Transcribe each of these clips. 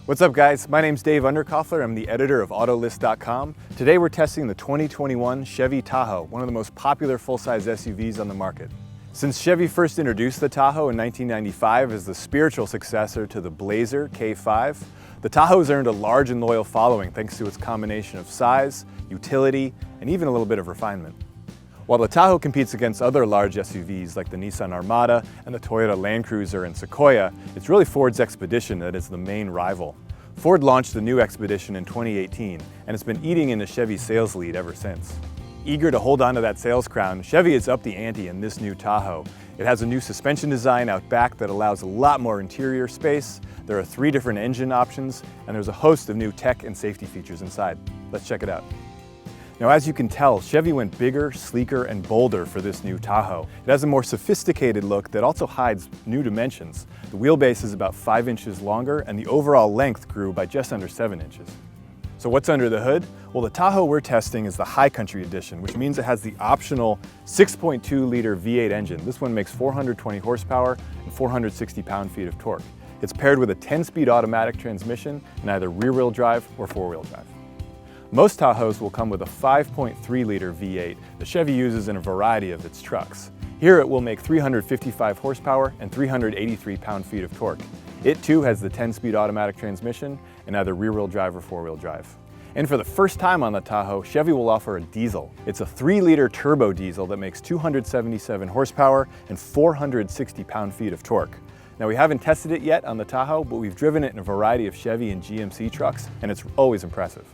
What's up guys, my name's Dave Underkoffler, I'm the editor of Autolist.com. Today we're testing the 2021 Chevy Tahoe, one of the most popular full-size SUVs on the market. Since Chevy first introduced the Tahoe in 1995 as the spiritual successor to the Blazer K5, the Tahoe's earned a large and loyal following thanks to its combination of size, utility, and even a little bit of refinement. While the Tahoe competes against other large SUVs like the Nissan Armada and the Toyota Land Cruiser and Sequoia, it's really Ford's Expedition that is the main rival. Ford launched the new Expedition in 2018, and it's been eating into Chevy's sales lead ever since. Eager to hold on to that sales crown, Chevy has upped the ante in this new Tahoe. It has a new suspension design out back that allows a lot more interior space. There are 3 different engine options, and there's a host of new tech and safety features inside. Let's check it out. Now, as you can tell, Chevy went bigger, sleeker, and bolder for this new Tahoe. It has a more sophisticated look that also hides new dimensions. The wheelbase is about 5 inches longer, and the overall length grew by just under 7 inches. So what's under the hood? Well, the Tahoe we're testing is the High Country Edition, which means it has the optional 6.2-liter V8 engine. This one makes 420 horsepower and 460 pound-feet of torque. It's paired with a 10-speed automatic transmission in either rear-wheel drive or four-wheel drive. Most Tahoes will come with a 5.3-liter V8 that Chevy uses in a variety of its trucks. Here it will make 355 horsepower and 383 pound-feet of torque. It too has the 10-speed automatic transmission in either rear-wheel drive or four-wheel drive. And for the first time on the Tahoe, Chevy will offer a diesel. It's a 3-liter turbo diesel that makes 277 horsepower and 460 pound-feet of torque. Now, we haven't tested it yet on the Tahoe, but we've driven it in a variety of Chevy and GMC trucks, and it's always impressive.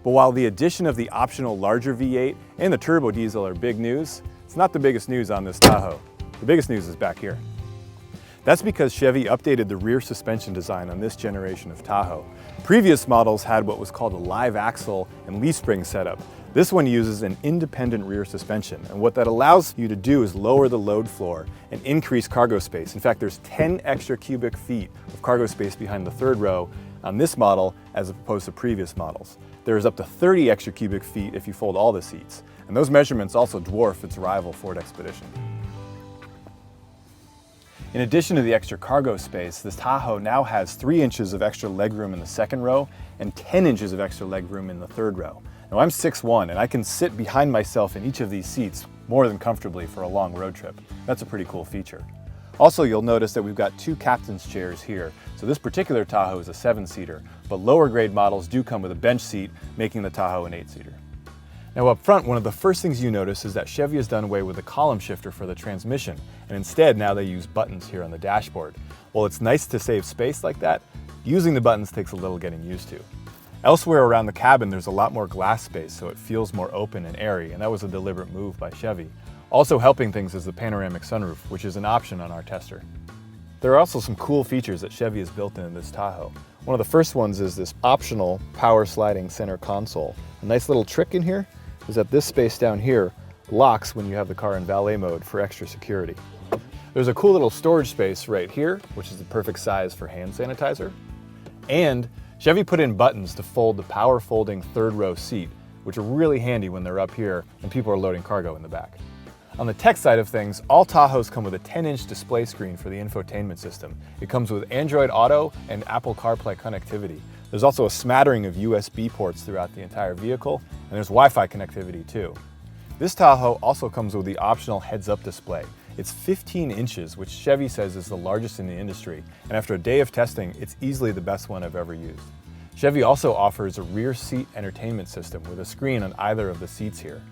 But while the addition of the optional larger V8 and the turbo diesel are big news, it's not the biggest news on this Tahoe. The biggest news is back here. That's because Chevy updated the rear suspension design on this generation of Tahoe. Previous models had what was called a live axle and leaf spring setup. This one uses an independent rear suspension, and what that allows you to do is lower the load floor and increase cargo space. In fact, there's 10 extra cubic feet of cargo space behind the third row on this model as opposed to previous models. There is up to 30 extra cubic feet if you fold all the seats, and those measurements also dwarf its rival Ford Expedition. In addition to the extra cargo space, this Tahoe now has 3 inches of extra legroom in the second row and 10 inches of extra legroom in the third row. Now, I'm 6'1", and I can sit behind myself in each of these seats more than comfortably for a long road trip. That's a pretty cool feature. Also, you'll notice that we've got 2 captain's chairs here. So this particular Tahoe is a 7-seater, but lower grade models do come with a bench seat, making the Tahoe an 8-seater. Now up front, one of the first things you notice is that Chevy has done away with the column shifter for the transmission, and instead now they use buttons here on the dashboard. While it's nice to save space like that, using the buttons takes a little getting used to. Elsewhere around the cabin, there's a lot more glass space, so it feels more open and airy, and that was a deliberate move by Chevy. Also helping things is the panoramic sunroof, which is an option on our tester. There are also some cool features that Chevy has built into this Tahoe. One of the first ones is this optional power sliding center console. A nice little trick in here is that this space down here locks when you have the car in valet mode for extra security. There's a cool little storage space right here, which is the perfect size for hand sanitizer. And Chevy put in buttons to fold the power folding third row seat, which are really handy when they're up here and people are loading cargo in the back. On the tech side of things, all Tahoes come with a 10-inch display screen for the infotainment system. It comes with Android Auto and Apple CarPlay connectivity. There's also a smattering of USB ports throughout the entire vehicle, and there's Wi-Fi connectivity too. This Tahoe also comes with the optional heads-up display. It's 15 inches, which Chevy says is the largest in the industry, and after a day of testing, it's easily the best one I've ever used. Chevy also offers a rear seat entertainment system with a screen on either of the seats here.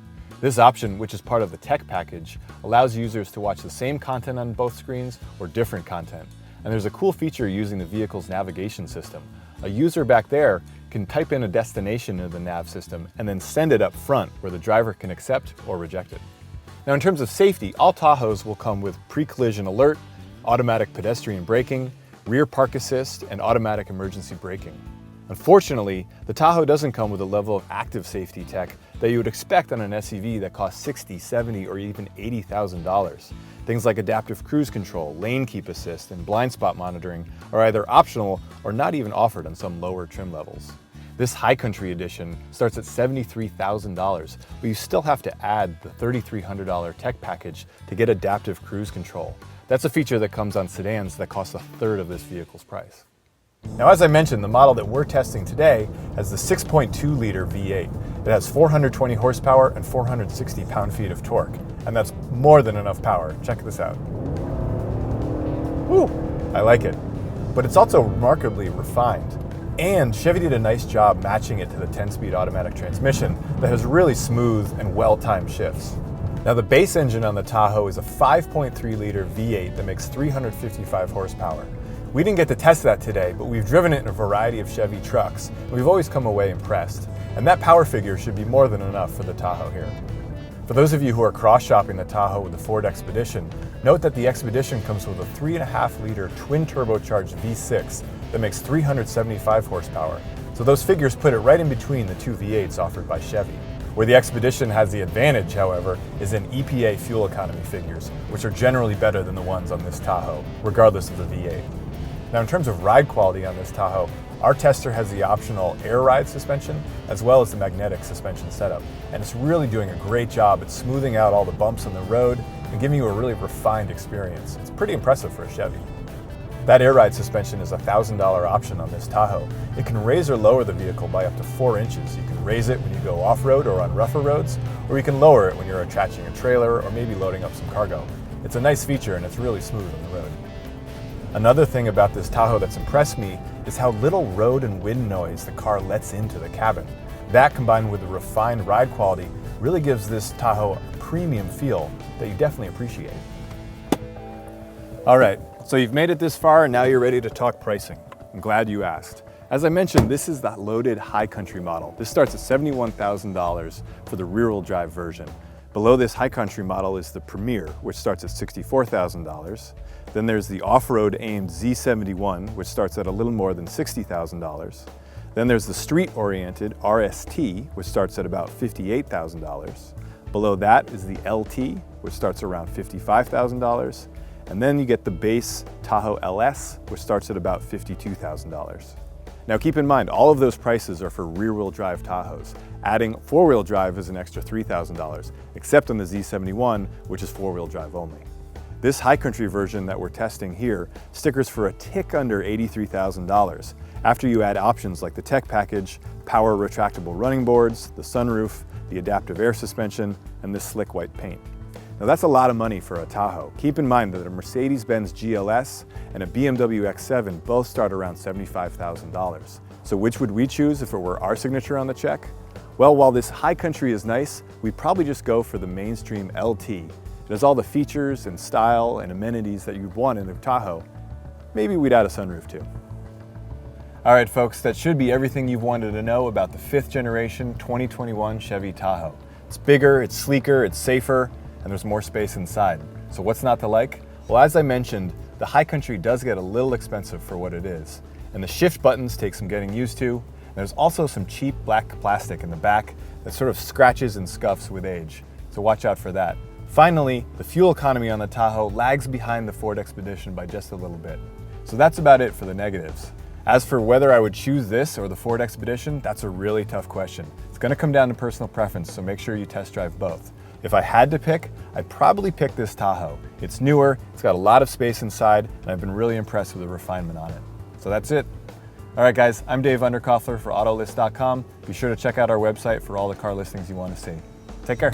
This option, which is part of the tech package, allows users to watch the same content on both screens or different content. And there's a cool feature using the vehicle's navigation system. A user back there can type in a destination in the nav system and then send it up front where the driver can accept or reject it. Now, in terms of safety, all Tahoes will come with pre-collision alert, automatic pedestrian braking, rear park assist, and automatic emergency braking. Unfortunately, the Tahoe doesn't come with the level of active safety tech that you would expect on an SUV that costs $60,000, $70,000, or even $80,000. Things like adaptive cruise control, lane keep assist, and blind spot monitoring are either optional or not even offered on some lower trim levels. This High Country Edition starts at $73,000, but you still have to add the $3,300 tech package to get adaptive cruise control. That's a feature that comes on sedans that cost a third of this vehicle's price. Now, as I mentioned, the model that we're testing today has the 6.2 liter V8. It has 420 horsepower and 460 pound-feet of torque, and that's more than enough power. Check this out. Woo, I like it. But it's also remarkably refined. And Chevy did a nice job matching it to the 10-speed automatic transmission that has really smooth and well-timed shifts. Now, the base engine on the Tahoe is a 5.3 liter V8 that makes 355 horsepower. We didn't get to test that today, but we've driven it in a variety of Chevy trucks, and we've always come away impressed. And that power figure should be more than enough for the Tahoe here. For those of you who are cross-shopping the Tahoe with the Ford Expedition, note that the Expedition comes with a 3.5 liter twin turbocharged V6 that makes 375 horsepower. So those figures put it right in between the two V8s offered by Chevy. Where the Expedition has the advantage, however, is in EPA fuel economy figures, which are generally better than the ones on this Tahoe, regardless of the V8. Now, in terms of ride quality on this Tahoe, our tester has the optional air ride suspension as well as the magnetic suspension setup, and it's really doing a great job at smoothing out all the bumps on the road and giving you a really refined experience. It's pretty impressive for a Chevy. That air ride suspension is a $1,000 option on this Tahoe. It can raise or lower the vehicle by up to 4 inches. You can raise it when you go off-road or on rougher roads, or you can lower it when you're attaching a trailer or maybe loading up some cargo. It's a nice feature and it's really smooth on the road. Another thing about this Tahoe that's impressed me is how little road and wind noise the car lets into the cabin. That, combined with the refined ride quality, really gives this Tahoe a premium feel that you definitely appreciate. All right, so you've made it this far and now you're ready to talk pricing. I'm glad you asked. As I mentioned, this is the loaded High Country model. This starts at $71,000 for the rear-wheel drive version. Below this High Country model is the Premier, which starts at $64,000. Then there's the off-road aimed Z71, which starts at a little more than $60,000. Then there's the street-oriented RST, which starts at about $58,000. Below that is the LT, which starts around $55,000. And then you get the base Tahoe LS, which starts at about $52,000. Now keep in mind, all of those prices are for rear-wheel drive Tahoes. Adding four-wheel drive is an extra $3,000, except on the Z71, which is four-wheel drive only. This High Country version that we're testing here stickers for a tick under $83,000 after you add options like the tech package, power retractable running boards, the sunroof, the adaptive air suspension, and this slick white paint. Now that's a lot of money for a Tahoe. Keep in mind that a Mercedes-Benz GLS and a BMW X7 both start around $75,000. So which would we choose if it were our signature on the check? Well, while this High Country is nice, we'd probably just go for the mainstream LT. It has all the features and style and amenities that you'd want in a Tahoe. Maybe we'd add a sunroof too. All right, folks, that should be everything you've wanted to know about the 5th generation 2021 Chevy Tahoe. It's bigger, it's sleeker, it's safer, and there's more space inside. So what's not to like? Well, as I mentioned, the High Country does get a little expensive for what it is. And the shift buttons take some getting used to. And there's also some cheap black plastic in the back that sort of scratches and scuffs with age. So watch out for that. Finally, the fuel economy on the Tahoe lags behind the Ford Expedition by just a little bit. So that's about it for the negatives. As for whether I would choose this or the Ford Expedition, that's a really tough question. It's going to come down to personal preference, so make sure you test drive both. If I had to pick, I'd probably pick this Tahoe. It's newer, it's got a lot of space inside, and I've been really impressed with the refinement on it. So that's it. All right, guys, I'm Dave Underkoffler for Autolist.com. Be sure to check out our website for all the car listings you want to see. Take care.